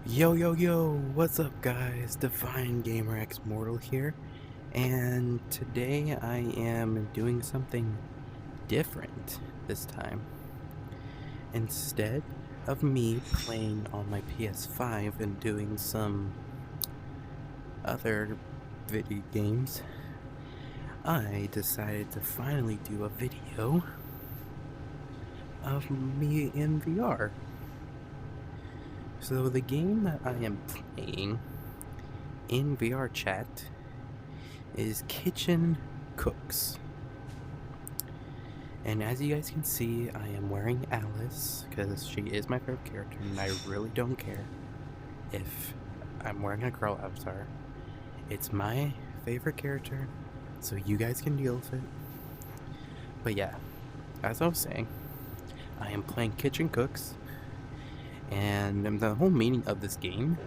Yo, yo, yo, what's up, guys? Divine Gamer X Mortal here, and today I am doing something different this time. Instead of me playing on my PS5 and doing some other video games, I decided to finally do a video of me in VR. So the game that I am playing in VR chat is Kitchen Cooks. And as you guys can see, I am wearing Alice because she is my favorite character, and I really don't care if I'm wearing a girl avatar. It's my favorite character, so you guys can deal with it. But yeah, as I was saying, I am playing Kitchen Cooks, and the whole meaning of this game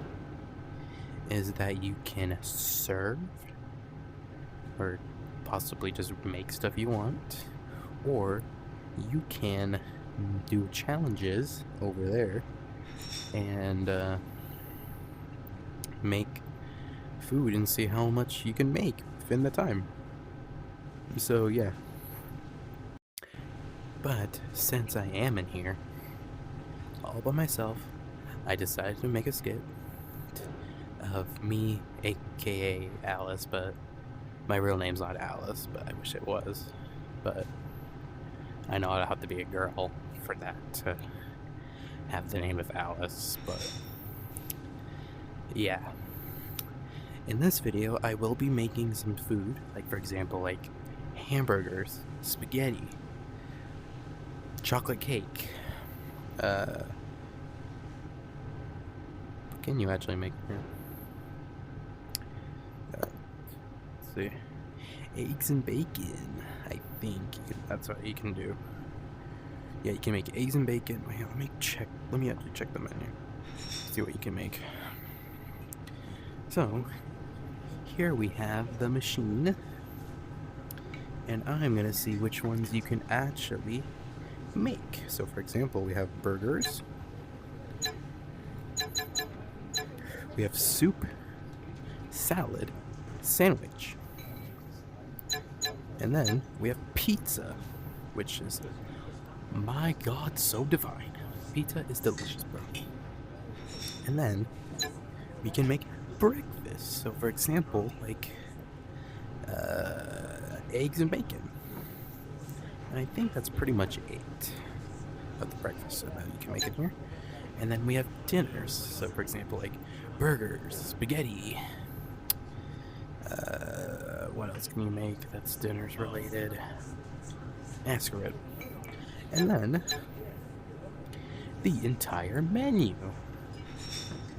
is that you can serve or possibly just make stuff you want, or you can do challenges over there and make food and see how much you can make within the time. So yeah, but since I am in here all by myself, I decided to make a skit of me, aka Alice, but my real name's not Alice, but I wish it was. But I know I'd have to be a girl for that to have the name of Alice, but yeah. In this video, I will be making some food, like for example, like hamburgers, spaghetti, chocolate cake. What can you actually make here? Let's see. Eggs and bacon, I think that's what you can do. Yeah, you can make eggs and bacon. Wait, let me actually check the menu. See what you can make. So, here we have the machine, and I'm gonna see which ones you can actually make. So for example, we have burgers, we have soup, salad, sandwich, and then we have pizza, which is, my god, so divine. Pizza is delicious, bro. And then we can make breakfast. So for example, like eggs and bacon. And I think that's pretty much it of the breakfast so that you can make it here. And then we have dinners. So for example, like burgers, spaghetti. What else can you make that's dinners related? Ask it. And then the entire menu.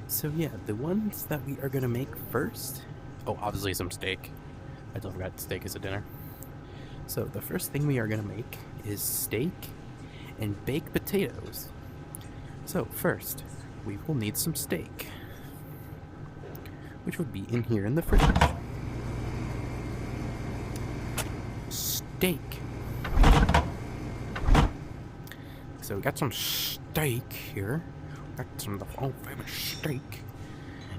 So yeah, the ones that we are gonna make first. Oh, obviously some steak. I totally forgot steak is a dinner. So the first thing we are gonna make is steak and baked potatoes. So first, we will need some steak, which would be in here in the fridge. Steak. So we got some steak here. Got some of the old famous steak.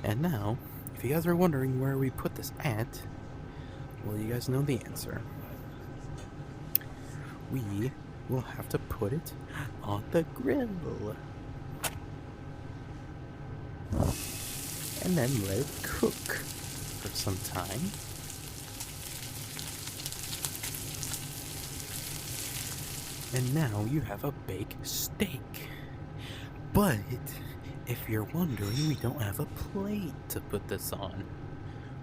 And now, if you guys are wondering where we put this at, well, you guys know the answer. We will have to put it on the grill. And then let it cook for some time. And now you have a baked steak. But if you're wondering, we don't have a plate to put this on.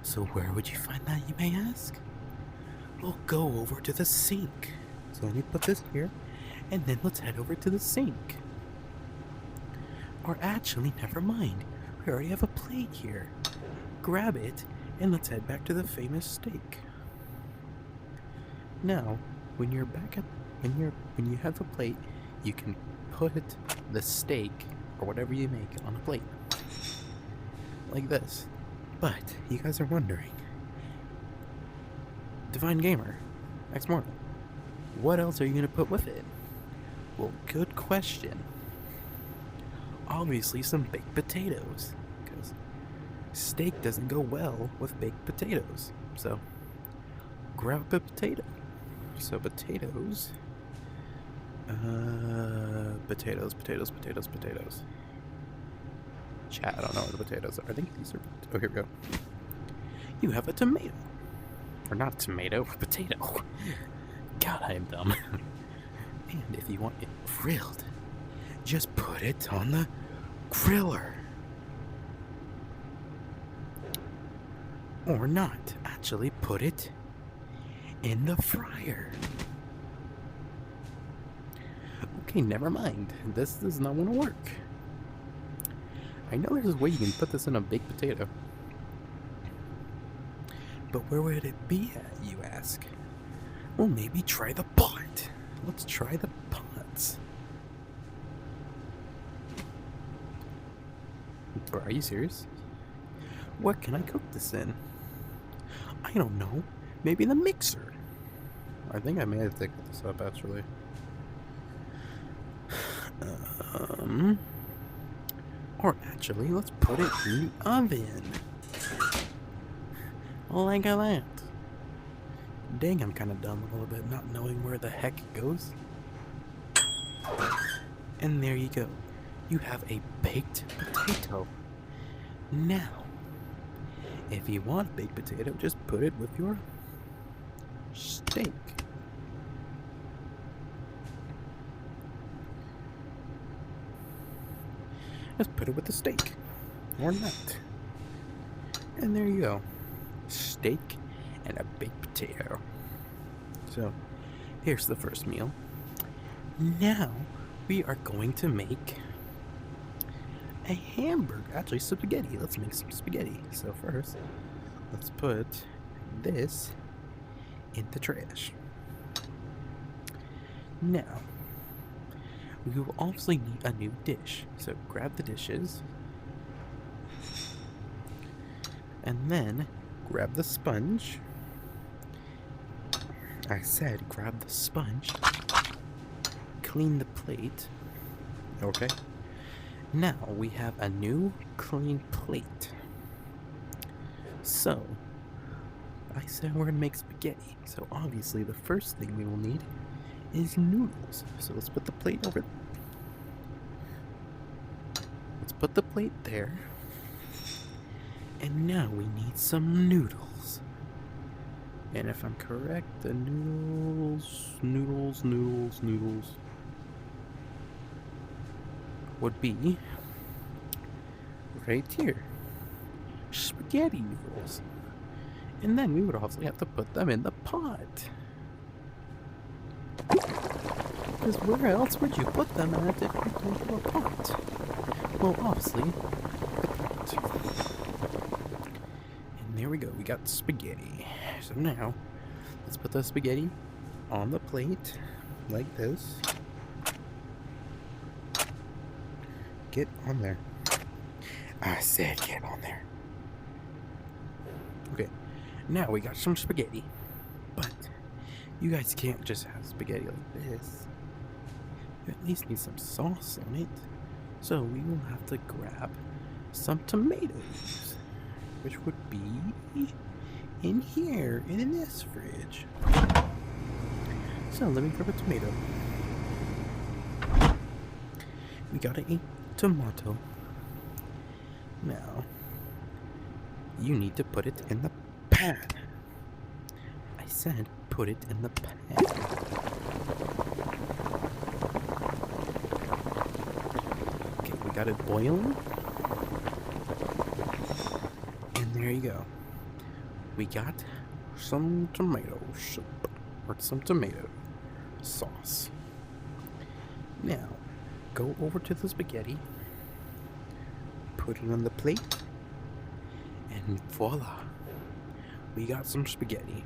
So where would you find that, you may ask? We'll go over to the sink. So let me put this here, and then let's head over to the sink. Or actually, never mind. We already have a plate here. Grab it, and let's head back to the famous steak. Now, when you're back at when you have a plate, you can put the steak or whatever you make on a plate. Like this. But you guys are wondering, Divine Gamer, X Mortal, what else are you gonna put with it? Well, good question. Obviously some baked potatoes. steak doesn't go well with baked potatoes. So grab a potato. So potatoes. Potatoes. Chat, I don't know where the potatoes are. I think these are. Oh, here we go. You have a tomato. Or not tomato, a potato. God, I am dumb. And if you want it grilled, just put it on the griller. Or not. Actually, put it in the fryer. Okay, never mind. This does not want to work. I know there's a way you can put this in a baked potato. But where would it be at, you ask? Well, maybe try the pot. Let's try the pots. Bro, are you serious? What can I cook this in? I don't know. Maybe the mixer. I think I may have to pick this up, actually. Or actually, let's put it in the oven. Like that. Dang, I'm kind of dumb a little bit, not knowing where the heck it goes. And there you go. You have a baked potato. Now, if you want baked potato, just put it with your steak. Just put it with the steak. Or not. And there you go. Steak and a baked potato. So, here's the first meal. Now, we are going to make a hamburger. Actually, spaghetti. Let's make some spaghetti. So first, let's put this in the trash. Now, we will obviously need a new dish. So grab the dishes. And then grab the sponge. I said grab the sponge. Clean the plate. Okay. Now we have a new clean plate. So, I said we're gonna make spaghetti. So obviously the first thing we will need is noodles. So let's put the plate over there. Let's put the plate there. And now we need some noodles. And if I'm correct, the noodles would be right here. Spaghetti noodles. And then we would obviously have to put them in the pot. Because where else would you put them at if you don't have a pot? Well, obviously, the pot. And there we go, we got spaghetti. So now, let's put the spaghetti on the plate, like this. Get on there. I said get on there. Okay, now we got some spaghetti. But you guys can't just have spaghetti like this. You at least need some sauce on it. So we will have to grab some tomatoes, which would be in here, in this fridge. So let me grab a tomato. We got a tomato. Now, you need to put it in the pan. I said put it in the pan. Okay, we got it boiling. And there you go. We got some tomato soup, or some tomato sauce. Now, go over to the spaghetti, put it on the plate, and voila, we got some spaghetti.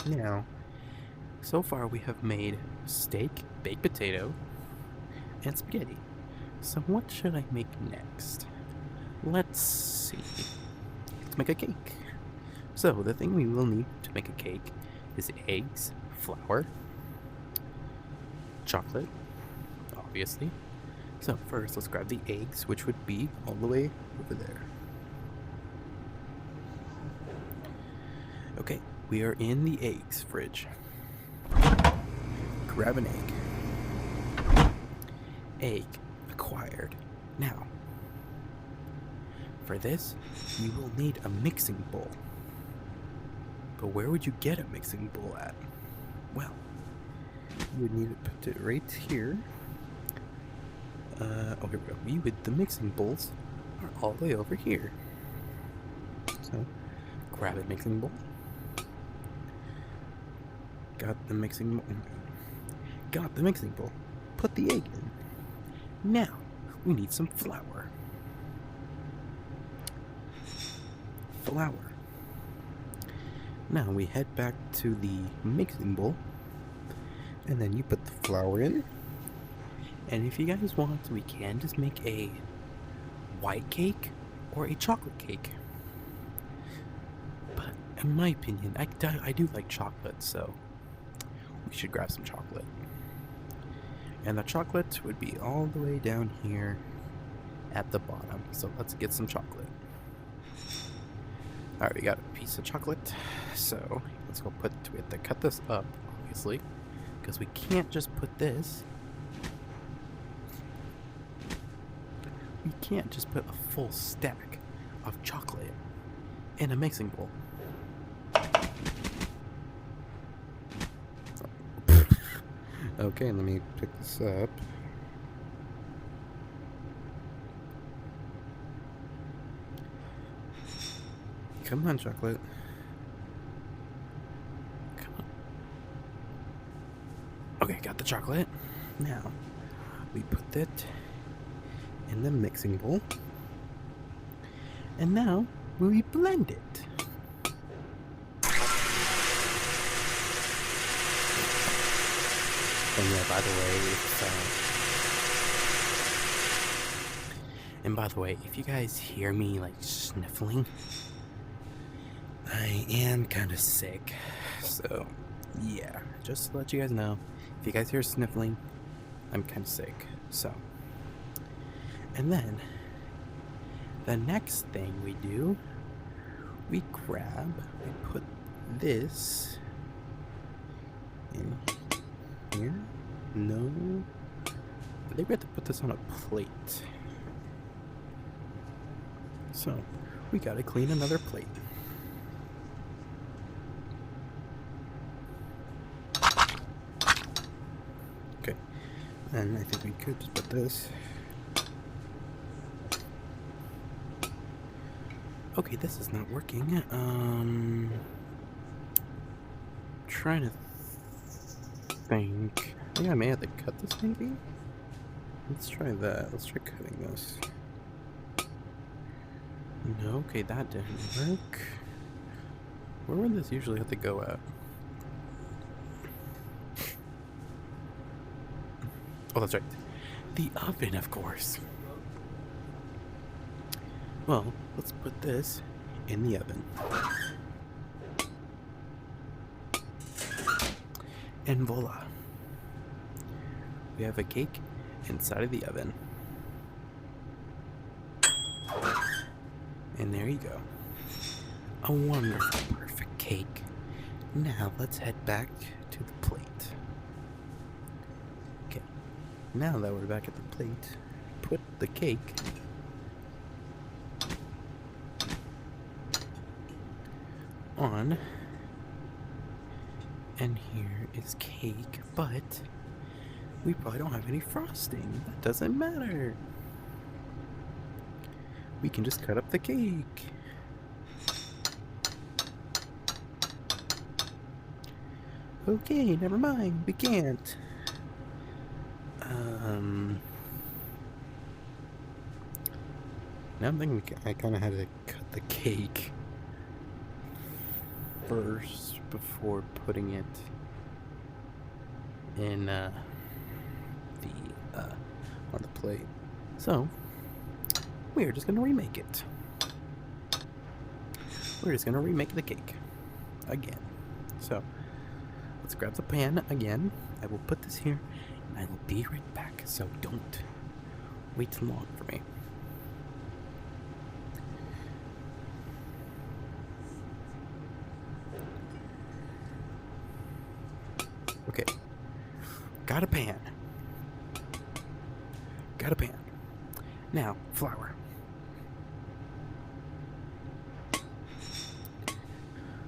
Now, so far we have made steak, baked potato, and spaghetti. So what should I make next? Let's see. Let's make a cake. So the thing we will need to make a cake is eggs, flour, chocolate, obviously. So first let's grab the eggs, which would be all the way over there. Okay, we are in the eggs fridge. Grab an egg. Egg acquired. Now, for this, you will need a mixing bowl. But where would you get a mixing bowl at? Well, you would need to put it right here. Oh, here we go. The mixing bowls are all the way over here. So, grab a mixing bowl. Got the mixing bowl. Put the egg in. Now, we need some flour. Now we head back to the mixing bowl, and then you put the flour in. And if you guys want, we can just make a white cake or a chocolate cake. But in my opinion, I do like chocolate, so we should grab some chocolate. And the chocolate would be all the way down here at the bottom. So let's get some chocolate. Alright, we got a piece of chocolate. So let's go we have to cut this up, obviously, because we can't just put this. We can't just put a full stack of chocolate in a mixing bowl. Okay, let me pick this up. Come on, chocolate. Come on. Okay, got the chocolate. Now, we put that in the mixing bowl. And now, we blend it. And yeah, by the way, if you guys hear me like sniffling, I am kind of sick. So, yeah, just to let you guys know, if you guys hear sniffling, I'm kind of sick. So, and then the next thing we do, we put this in here. No, I think we have to put this on a plate. So we gotta clean another plate. Okay, and I think we could just put this. Okay, this is not working. Trying to think. I think I may have to cut this, maybe? Let's try that. Let's try cutting this. No, okay, that didn't work. Where would this usually have to go at? Oh, that's right. The oven, of course. Well, let's put this in the oven. And voila. We have a cake inside of the oven. And there you go. A wonderful, perfect cake. Now let's head back to the plate. Okay. Now that we're back at the plate, put the cake on. And here is cake, but we probably don't have any frosting. That doesn't matter. We can just cut up the cake. Okay, never mind. We can't. Now I'm thinking I kind of had to cut the cake first before putting it in on the plate. So we're just gonna remake it. We're just gonna remake the cake again. So let's grab the pan again. I will put this here and I will be right back. So don't wait too long for me. Okay. Got a pan. Got a pan. Now, flour.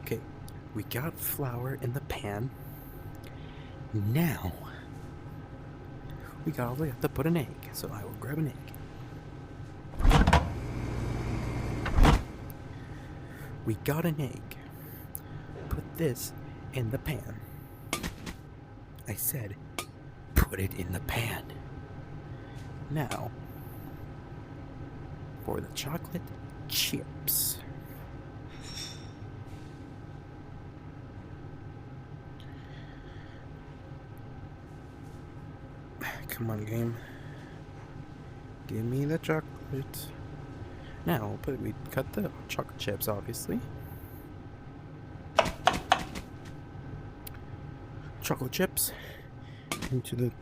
Okay, we got flour in the pan. Now, we have to put an egg. So I will grab an egg. We got an egg. Put this in the pan. I said, put it in the pan. Now, for the chocolate chips. Come on, game. Give me the chocolate. Now, we cut the chocolate chips, obviously. Chocolate chips into the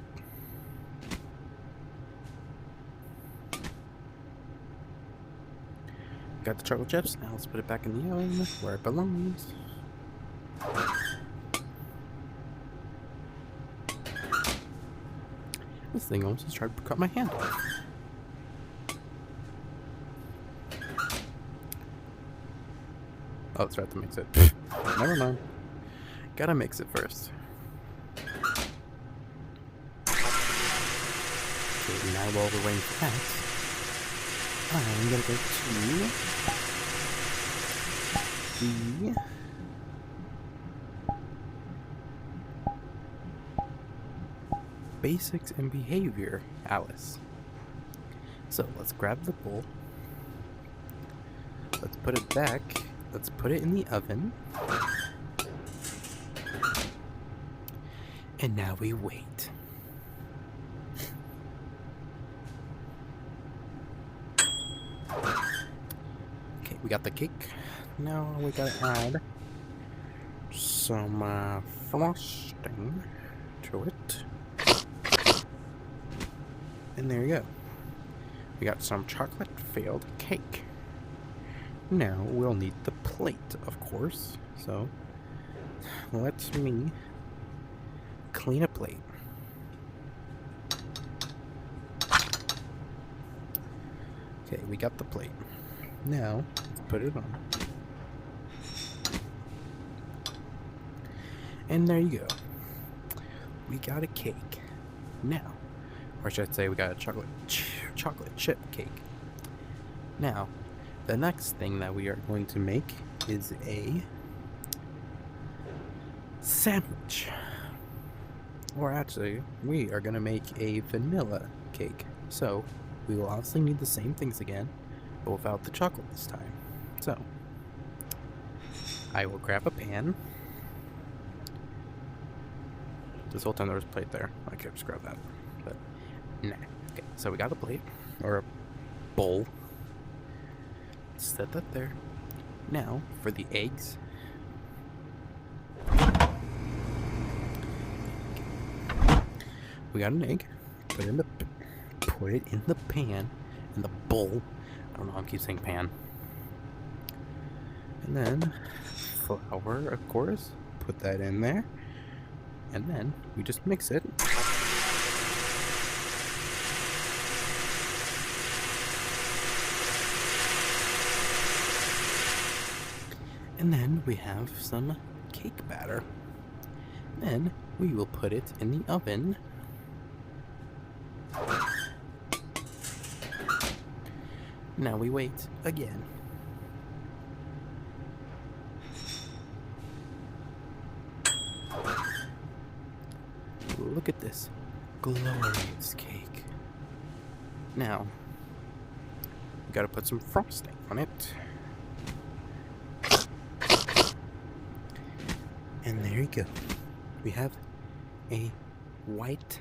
got the chocolate chips. Now let's put it back in the oven where it belongs. This thing almost just tried to cut my hand off. Oh, that's right, to mix it. Never mind. Gotta mix it first. Okay, now while we're waiting for that, I'm gonna go to the basics and behavior, Alice. So let's grab the bowl. Let's put it back. Let's put it in the oven. And now we wait. Okay, we got the cake. Now we gotta add some frosting to it. And there you go. We got some chocolate-filled cake. Now we'll need the plate, of course. So let me clean a plate. Okay, we got the plate. Now let's put it on. And there you go. We got a cake. Now, or should I say we got a chocolate chip cake. Now, the next thing that we are going to make is a sandwich. Or actually, we are going to make a vanilla cake. So, we will obviously need the same things again, but without the chocolate this time. So, I will grab a pan. This whole time there was a plate there. I could just grab that, but nah. Okay, so we got a plate, or a bowl. Set that there. Now, for the eggs. We got an egg. Put it in the pan, in the bowl. I don't know, I keep saying pan. And then, flour, of course. Put that in there. And then, we just mix it. And then we have some cake batter. Then we will put it in the oven. Now we wait again. Look at this glorious cake. Now, we gotta put some frosting on it. And there you go. We have a white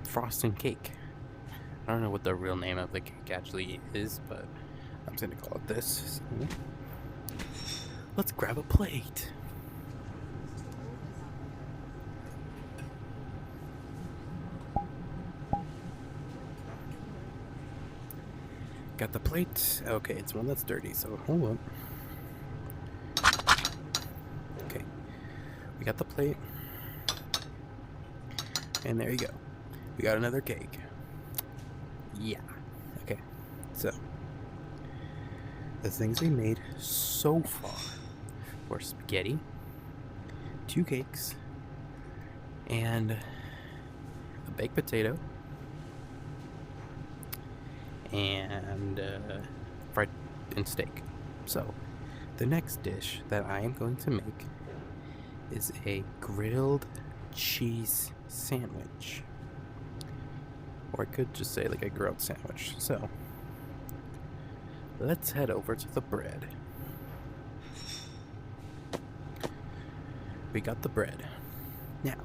frosting cake. I don't know what the real name of the cake actually is, but I'm just gonna call it this. So, let's grab a plate. Got the plate. Okay, it's one that's dirty, so hold on. Okay, we got the plate. And there you go. We got another cake. Yeah. Okay. So, the things we made so far were spaghetti, 2 cakes, and a baked potato, and fried and steak. So, the next dish that I am going to make is a grilled cheese sandwich. Or I could just say like a grilled sandwich. So, let's head over to the bread. We got the bread. Now,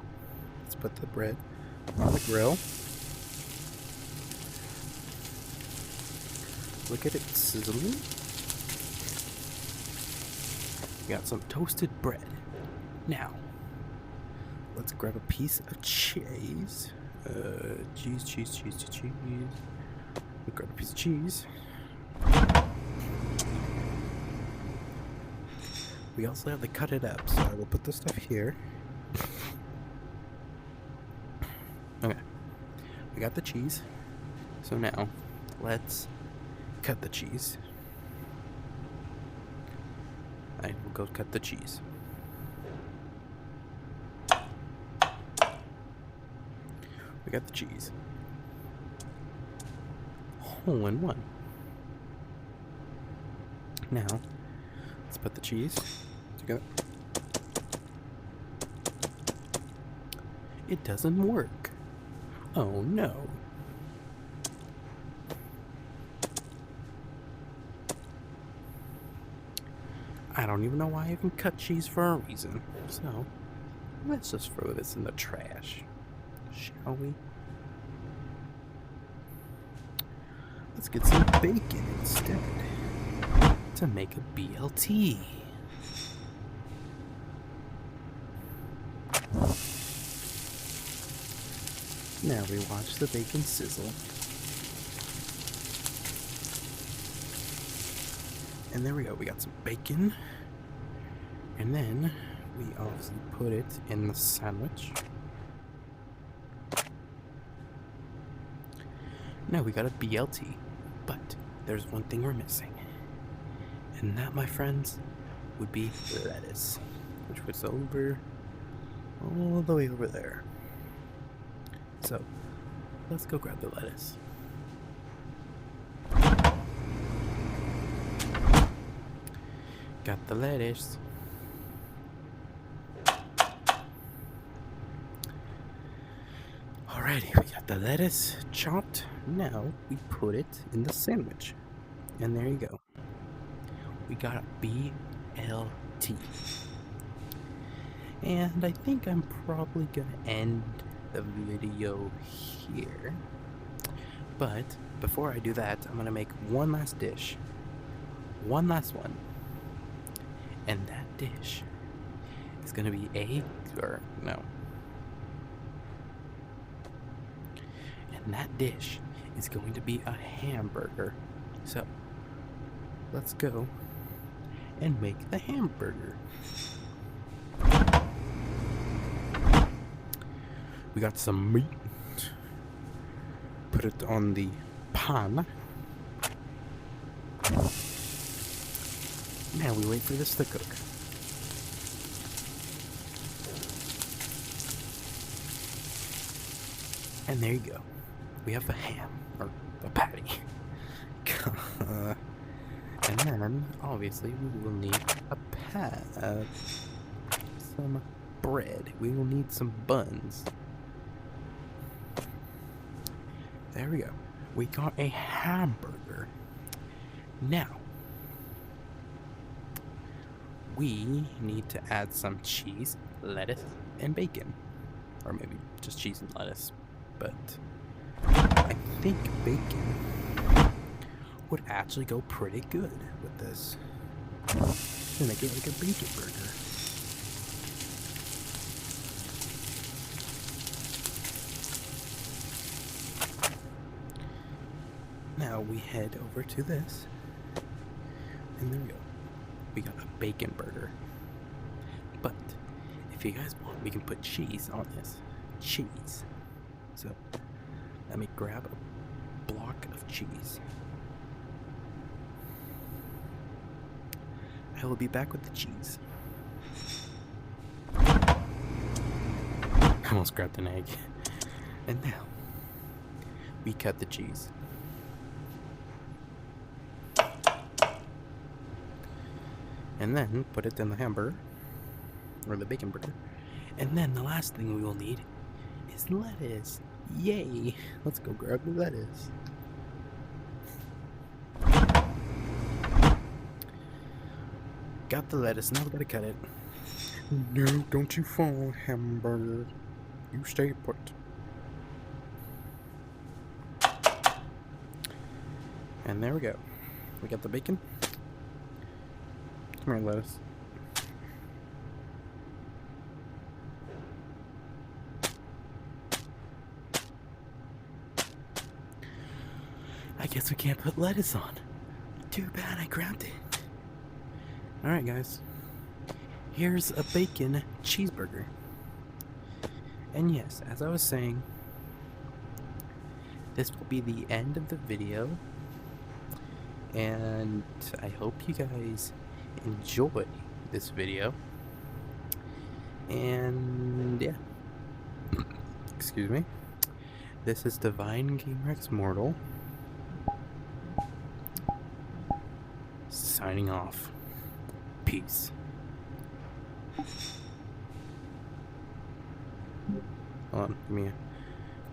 let's put the bread on the grill. Look at it sizzling. We got some toasted bread. Now, let's grab a piece of cheese. Cheese. We'll grab a piece of cheese. We also have to cut it up, so I will put this stuff here. Okay. We got the cheese. So now, let's cut the cheese. I will go cut the cheese. We got the cheese. Hole in one. Now, let's put the cheese together. It doesn't work. Oh no. I don't even know why I even cut cheese for a reason. So, let's just throw this in the trash. Shall we? Let's get some bacon instead to make a BLT. Now we watch the bacon sizzle. And there we go, we got some bacon. And then we obviously put it in the sandwich. Now we got a BLT, but there's one thing we're missing. And that, my friends, would be lettuce, which was over, all the way over there. So, let's go grab the lettuce. Got the lettuce. Alrighty, we got the lettuce chopped. Now we put it in the sandwich. And there you go. We got a BLT. And I think I'm probably gonna end the video here. But before I do that, I'm gonna make one last dish. One last one. And that dish is gonna be And that dish is going to be a hamburger. So, let's go and make the hamburger. We got some meat. Put it on the pan. Now we wait for this to cook. And there you go. We have a ham, or a patty. And then, obviously, we will need some bread. We will need some buns. There we go. We got a hamburger. Now, we need to add some cheese, lettuce, and bacon. Or maybe just cheese and lettuce. But I think bacon would actually go pretty good with this. And make it like a bacon burger. Now we head over to this. And there we go. We got a bacon burger. But if you guys want, we can put cheese on this. Cheese. So let me grab a block of cheese. I will be back with the cheese. I almost grabbed an egg. And now we cut the cheese. And then put it in the hamburger, or the bacon burger. And then the last thing we will need is lettuce. Yay! Let's go grab the lettuce. Got the lettuce, now we gotta cut it. No, don't you fall, hamburger. You stay put. And there we go. We got the bacon. Come here, lettuce. I guess we can't put lettuce on. Too bad I grabbed it. Alright, guys. Here's a bacon cheeseburger. And yes, as I was saying, this will be the end of the video. And I hope you guys enjoy this video. And yeah. Excuse me. This is Divine Game Rex Mortal, signing off. Peace. Hold on, give me a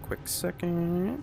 quick second.